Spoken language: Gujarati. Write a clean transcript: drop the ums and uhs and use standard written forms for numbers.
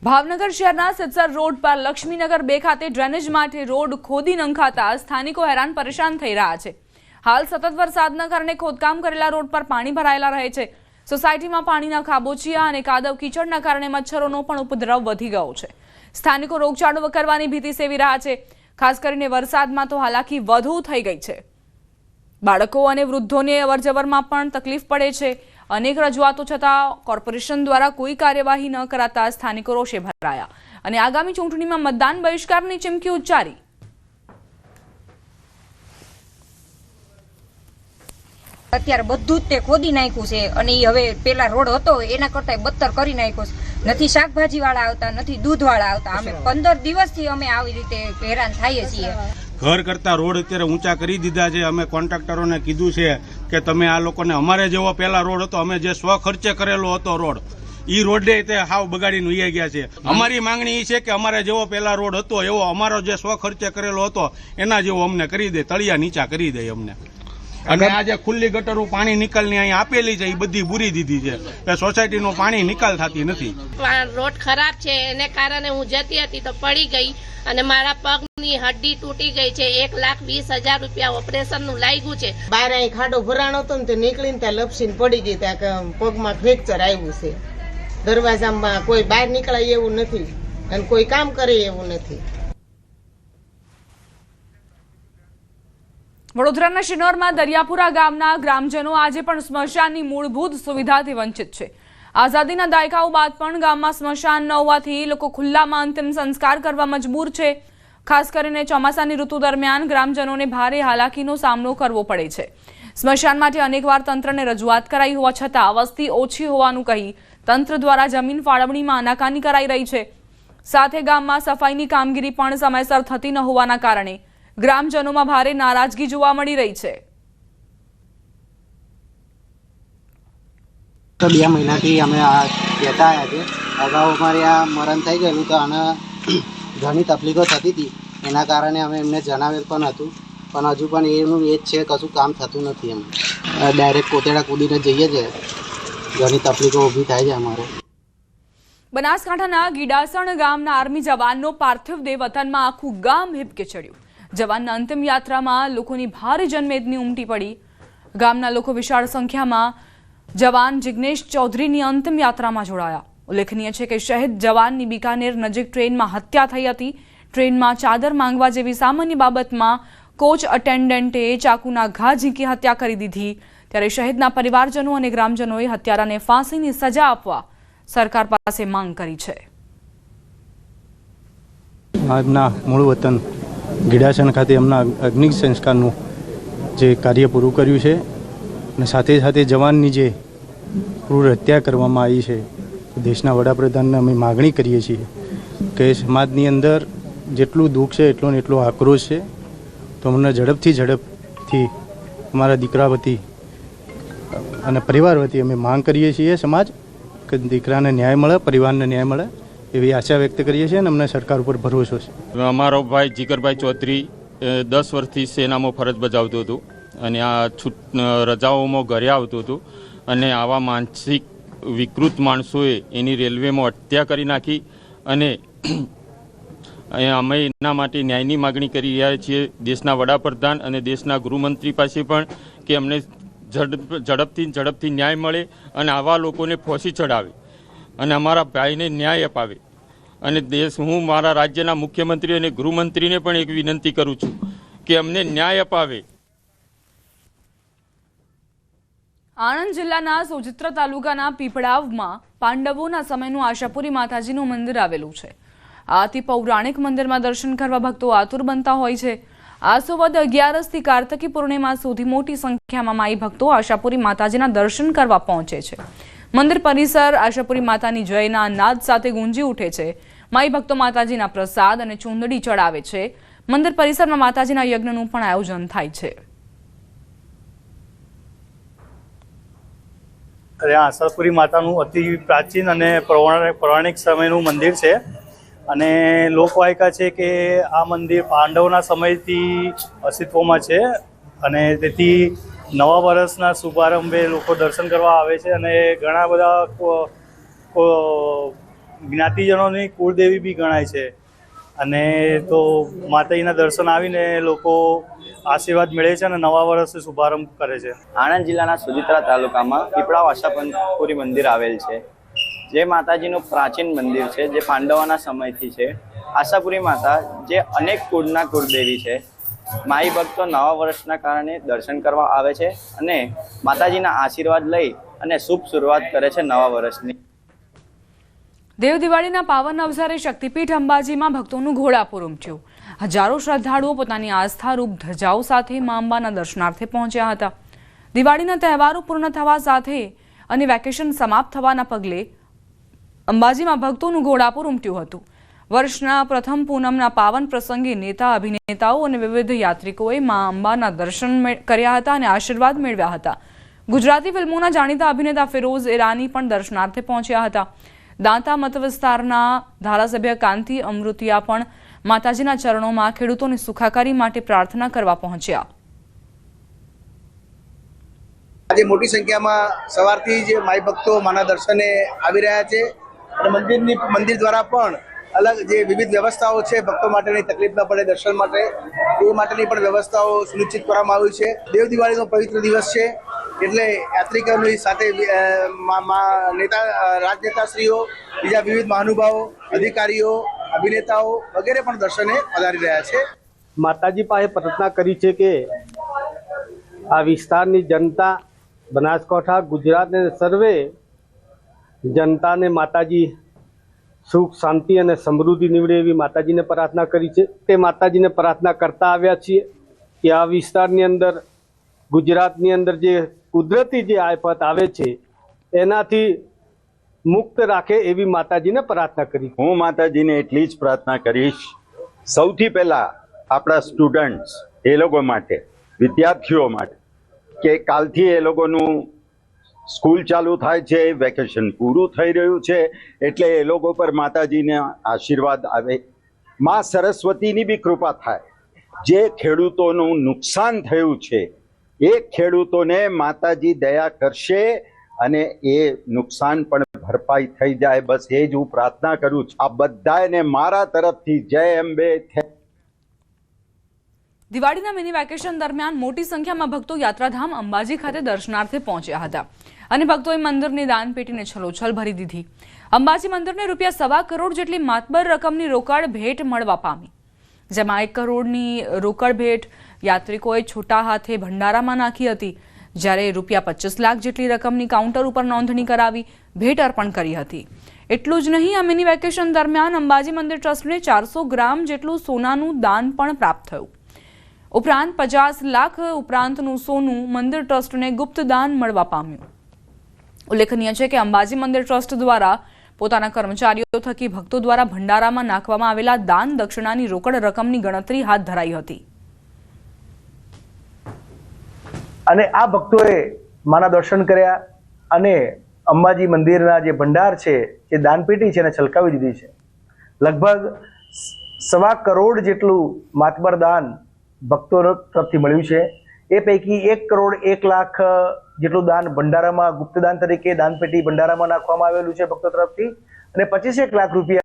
ભાવનગર શહેરના સિત્સર રોડ પર લક્ષ્મીનગર 2 ખાતે ડ્રેનેજ માટે રોડ ખોદી નંખાતા સ્થાનિકો હેરાન પરેશાન થઈ રહ્યા છે। હાલ સતત વરસાદના કારણે ખોદકામ કરેલા રોડ પર પાણી ભરાયેલા રહે છે। સોસાયટીમાં પાણીના ખાબોચિયા અને કાદવ કીચડના કારણે મચ્છરોનો પણ ઉપદ્રવ વધી ગયો છે। સ્થાનિકો રોગચાળો કરવાની ભીતિ સેવી રહ્યા છે। ખાસ કરીને વરસાદમાં તો હાલાકી વધુ થઈ ગઈ છે। બાળકો અને વૃદ્ધોને અવરજવરમાં પણ તકલીફ પડે છે। अनेक रजूआतों छतां कोर्पोरेशन द्वारा कोई कार्यवाही न कराता स्थानिको रोषे भराया અને આગામી ચૂંટણીમાં મતદાન બહિષ્કારની ચીમકી ઉચ્ચારી। અત્યારે બધું જ તે ખોદી નાખ્યું છે અને હવે પેલા રોડ હતો એના કરતા બદતર કરી નાખ્યો છે। નથી શાકભાજી વાળા આવતા, નથી દૂધ વાળા આવતા। અમે 15 દિવસથી અમે આવી રીતે હેરાન થઈએ છીએ। घर करता रोड अत्यारे ऊंचा करी दीधा है। अमे कॉन्ट्राक्टरों ने कीधुं छे के तमे आ लोकोने अमारे जेवो पहेला रोड हतो, अमे जे स्व खर्चे करेलो हतो रोड ई रोडे ते हाव बगाडीने वही गया छे। अमारी मांगणी ई छे के अमारे जेवो पहेला रोड हतो एवो अमारो जे स्व खर्चे करेलो हतो एना जेवो अमने करी दे, तळिया नीचा करी दे अमने। અને આ જે ખુલ્લી ગટરો પાણી નિકાલની અહીં આપેલી છે એ બધી પૂરી દીધી છે કે સોસાયટીનો પાણી નિકાલ થતી નથી। રોડ ખરાબ છે એને કારણે હું જતી હતી તો પડી ગઈ અને મારા પગની હડ્ડી તૂટી ગઈ છે। 1,20,000 રૂપિયા ઓપરેશનનું લાગ્યું છે। બહાર અહીં ખાડો ભરાણો હતો ને તે નીકળીને ત્યાં લપસીને પડી ગઈ, ત્યાં પગમાં ફ્રેક્ચર આવ્યું છે। દરવાજામાં કોઈ બહાર નીકળાય એવું નથી અને કોઈ કામ કરે એવું નથી। વડોદરાના શિનોરમાં દરિયાપુરા ગામના ગ્રામજનો આજે પણ સ્મશાનની મૂળભૂત સુવિધાથી વંચિત છે। આઝાદીના દાયકાઓ બાદ પણ ગામમાં સ્મશાન ન હોવાથી લોકો ખુલ્લામાં અંતિમ સંસ્કાર કરવા મજબૂર છે। ખાસ કરીને ચોમાસાની ઋતુ દરમિયાન ગ્રામજનોને ભારે હાલાકીનો સામનો કરવો પડે છે। સ્મશાન માટે અનેકવાર તંત્રને રજૂઆત કરાઈ હોવા છતાં વસ્તી ઓછી હોવાનું કહી તંત્ર દ્વારા જમીન ફાળવણીમાં આનાકાની કરાઈ રહી છે। સાથે ગામમાં સફાઈની કામગીરી પણ સમયસર થતી ન હોવાના કારણે ગ્રામજનોમાં ભારે નારાજગી જોવા મળી રહી છે। 2 મહિનાથી અમે આ કહેતા આવ્યા છે। અગાઉ અમારે આ મરણ થઈ ગયેલું તો આને ઘણી તકલીફો થતી હતી, એના કારણે અમે એમને જણાવેલ પણ હતું, પણ હજુ પણ એનું એ જ છે, કશું કામ થતું નથી। એમ ડાયરેક્ટ કોતેડા કૂદીને જઈએ છીએ, ઘણી તકલીફો ઊભી થાય છે અમારે। બનાસકાંઠાના ગીડાસણ ગામના આર્મી જવાનનો પાર્થિવ દેહ વતનમાં આખું ગામ હિબકે ચડ્યું। જવાનના અંતિમ યાત્રામાં લોકોની ભારે જનમેદની ઉમટી પડી। ગામના લોકો વિશાળ સંખ્યામાં જવાન જિગ્નેશ ચૌધરીની અંતિમ યાત્રામાં જોડાયા। ઉલ્લેખનીય છે કે શહીદ જવાનની બિકાનેર નજીક ટ્રેનમાં હત્યા થઈ હતી। ટ્રેનમાં ચાદર માંગવા જેવી સામાન્ય બાબતમાં કોચ અટેન્ડન્ટે ચાકુના ઘા ઝીંકી હત્યા કરી દીધી। ત્યારે શહીદના પરિવારજનો અને ગ્રામજનોએ હત્યારાને ફાંસીની સજા આપવા સરકાર પાસે માંગ કરી છે। આજના મૂળ વતન ગીડાસણ ખાતે એમના અગ્નિ સંસ્કારનું જે કાર્ય પૂરું કર્યું છે અને સાથે સાથે જવાનની જે ક્રૂર હત્યા કરવામાં આવી છે, દેશના વડાપ્રધાનને અમે માગણી કરીએ છીએ કે સમાજની અંદર જેટલું દુઃખ છે એટલો ને એટલો આક્રોશ છે, તો અમને ઝડપથી અમારા દીકરા વતી અને પરિવાર વતી અમે માંગ કરીએ છીએ સમાજ કે દીકરાને ન્યાય મળે, પરિવારને ન્યાય મળે એવી આશા વ્યક્ત કરીએ છીએ અને અમને સરકાર ઉપર ભરોસો છે। અમારો ભાઈ જીગરભાઈ ચૌધરી 10 વર્ષથી સેનામાં ફરજ બજાવતું હતું અને આ રજાઓમાં ઘરે આવતું હતું અને આવા માનસિક વિકૃત માણસોએ એની રેલવેમાં હત્યા કરી નાખી અને અમે એના માટે ન્યાયની માગણી કરી રહ્યા છીએ દેશના વડાપ્રધાન અને દેશના ગૃહમંત્રી પાસે પણ કે અમને ઝડપથી ન્યાય મળે અને આવા લોકોને ફાંસી ચડાવે અને અમારા ભાઈને ન્યાય અપાવે। અને હું મારા રાજ્યના મુખ્યમંત્રી અને ગૃહમંત્રીને પણ એક વિનંતી કરું છું કે અમને ન્યાય અપાવે। આણંદ જિલ્લાના સોજિત્રા તાલુકાના પીપળાવમાં પાંડવોના સમયનું આશાપુરી માતાજીનું મંદિર આવેલું છે। આ અતિ પૌરાણિક મંદિરમાં દર્શન કરવા ભક્તો આતુર બનતા હોય છે। આસો વદ 11 થી કાર્તિકી પૂર્ણિમા સુધી મોટી સંખ્યામાં માઈ ભક્તો આશાપુરી માતાજીના દર્શન કરવા પહોંચે છે। મંદિર પરિસર આશાપુરી માતાની જયના નાદ સાથે ગુંજી ઉઠે છે। માઈ ભક્તો માતાજીના પ્રસાદ અને ચૂંદડી ચડાવે છે। મંદિર પરિસરમાં માતાજીના યજ્ઞનું પણ આયોજન થાય છે। આશાપુરી માતાનું અતિ પ્રાચીન અને પૌરાણિક સમયનું મંદિર છે અને લોકવાયકા છે કે આ મંદિર પાંડવોના સમયથી અસ્તિત્વમાં છે અને તેથી નવા વર્ષના શુભારંભે લોકો દર્શન કરવા આવે છે અને ઘણા બધા જ્ઞાતિજનોની કુળદેવી બી ગણાય છે અને તો માતાજીના દર્શન આવીને લોકો આશીર્વાદ મેળવે છે અને નવા વર્ષે શુભારંભ કરે છે. આણંદ જિલ્લાના સુજિત્રા તાલુકામાં પીપળા આશાપુરી મંદિર આવેલ છે, જે માતાજીનું પ્રાચીન મંદિર છે, જે પાંડવોના સમયથી છે. આશાપુરી માતા જે અનેક કુળના કુળદેવી છે. માઈ ભક્તો નવા વર્ષના કારણે દર્શન કરવા આવે છે અને માતાજીના આશીર્વાદ લઈ અને શુભ શરૂઆત કરે છે નવા વર્ષની. દેવ દિવાળીના પાવન અવસરે શક્તિપીઠ અંબાજીમાં ભક્તોનું ઘોડાપુર ઉમટ્યું. હજારો શ્રદ્ધાળુઓ પોતાની આસ્થારૂપ ધજાઓ સાથે મા અંબાના દર્શનાર્થે પહોંચ્યા હતા. દિવાળીના તહેવારો પૂર્ણ થવા સાથે અને વેકેશન સમાપ્ત થવાના પગલે અંબાજીમાં ભક્તોનું ઘોડાપુર ઉમટ્યું હતું. વર્ષના પ્રથમ પૂનમના પાવન પ્રસંગે નેતા, અભિનેતાઓ અને વિવિધ યાત્રિકોએ મા અંબાના દર્શન કર્યા હતા અને આશીર્વાદ મેળવ્યા હતા. ગુજરાતી ફિલ્મોના જાણીતા અભિનેતા ફિરોઝ ઈરાની પણ દર્શનાર્થે પહોંચ્યા હતા. દાંતા મત વિસ્તારના ધારાસભ્ય કાંતિ અમૃતિયા પણ માતાજીના ચરણોમાં ખેડૂતોની સુખાકારી માટે પ્રાર્થના કરવા પહોંચ્યા. આજે મોટી સંખ્યામાં સવારથી જ માઈ ભક્તો માના દર્શને આવી રહ્યા છે અને મંદિર દ્વારા પણ અલગ જે વિવિધ વ્યવસ્થાઓ છે ભક્તો માટેની તકલીફ ન પડે દર્શન માટે એ માટેની પણ વ્યવસ્થાઓ સુનિશ્ચિત કરવામાં આવી છે. દેવ દિવાળીનો પવિત્ર દિવસ છે એટલે યાત્રિકોની સાથે નેતા, રાજનેતાશ્રીઓ, બીજા વિવિધ મહાનુભાવો, અધિકારીઓ, અભિનેતાઓ વગેરે પણ દર્શને પધારી રહ્યા છે. માતાજી પાસે પ્રાર્થના કરી છે કે આ વિસ્તારની જનતા, બનાસકાંઠા, ગુજરાતને સર્વે જનતાને માતાજી સુખ, શાંતિ અને સમૃદ્ધિ નીવડે એવી માતાજીને પ્રાર્થના કરી છે. તે માતાજીને પ્રાર્થના કરતા આવ્યા છીએ કે આ વિસ્તારની અંદર, ગુજરાતની અંદર જે કુદરતી જે આફત આવે છે એનાથી મુક્ત રાખે એવી માતાજીને પ્રાર્થના કરી. હું માતાજીને એટલી જ પ્રાર્થના કરીશ, સૌથી પહેલાં આપણા સ્ટુડન્ટ્સ, એ લોકો માટે, વિદ્યાર્થીઓ માટે, કે કાલથી એ લોકોનું સ્કૂલ ચાલુ થાય છે, વેકેશન પૂરું થઈ રહ્યું છે એટલે એ લોકો પર માતાજીના આશીર્વાદ આવે. મા સરસ્વતીની બી કૃપા થાય. જે ખેડૂતોનું નુકસાન થયું છે એ ખેડૂતોને માતાજી દયા કરશે અને એ નુકસાન પણ ભરપાઈ થઈ જાય. બસ એ જ હું પ્રાર્થના કરું છું. આ બધાને મારા તરફથી જય અંબે. દિવાળીના મિની વેકેશન દરમિયાન મોટી સંખ્યામાં ભક્તો યાત્રાધામ અંબાજી ખાતે દર્શનાર્થે પહોંચ્યા હતા અને ભક્તોએ મંદિરની દાનપેટીને છલોછલ ભરી દીધી. અંબાજી મંદિરને ₹1.25 કરોડ જેટલી માતબર રકમની રોકડ ભેટ મળવા પામી, જેમાં 1 કરોડની રોકડ ભેટ યાત્રિકોએ છોટા હાથે ભંડારામાં નાખી હતી, જ્યારે ₹25 લાખ જેટલી રકમની કાઉન્ટર ઉપર નોંધણી કરાવી ભેટ અર્પણ કરી હતી. એટલું જ નહીં, આ મિની વેકેશન દરમિયાન અંબાજી મંદિર ટ્રસ્ટને 400 ગ્રામ જેટલું સોનાનું દાન પણ પ્રાપ્ત થયું. ઉપરાંત 50 લાખ ઉપરાંતનું સોનું મંદિર ટ્રસ્ટને ગુપ્ત દાન મળવા પામ્યું. ઉલ્લેખનીય છે કે અંબાજી મંદિર ટ્રસ્ટ દ્વારા પોતાના કર્મચારીઓ થકી ભક્તો દ્વારા ભંડારામાં નાખવામાં આવેલા દાન દક્ષિણાની રોકડ રકમની ગણતરી હાથ ધરાઈ હતી. અને આ ભક્તોએ માના દર્શન કર્યા અને અંબાજી મંદિરના જે ભંડાર છે, જે દાનપેટી છે એને છલકાવી દીધી છે. લગભગ 1.25 કરોડ જેટલું માતબર દાન ભક્તો તરફથી મળ્યું છે. એ પૈકી 1 કરોડ 1 લાખ જેટલું દાન ભંડારામાં ગુપ્તદાન તરીકે દાનપેટી ભંડારામાં નાખવામાં આવેલું છે ભક્તો તરફથી અને 25 લાખ રૂપિયા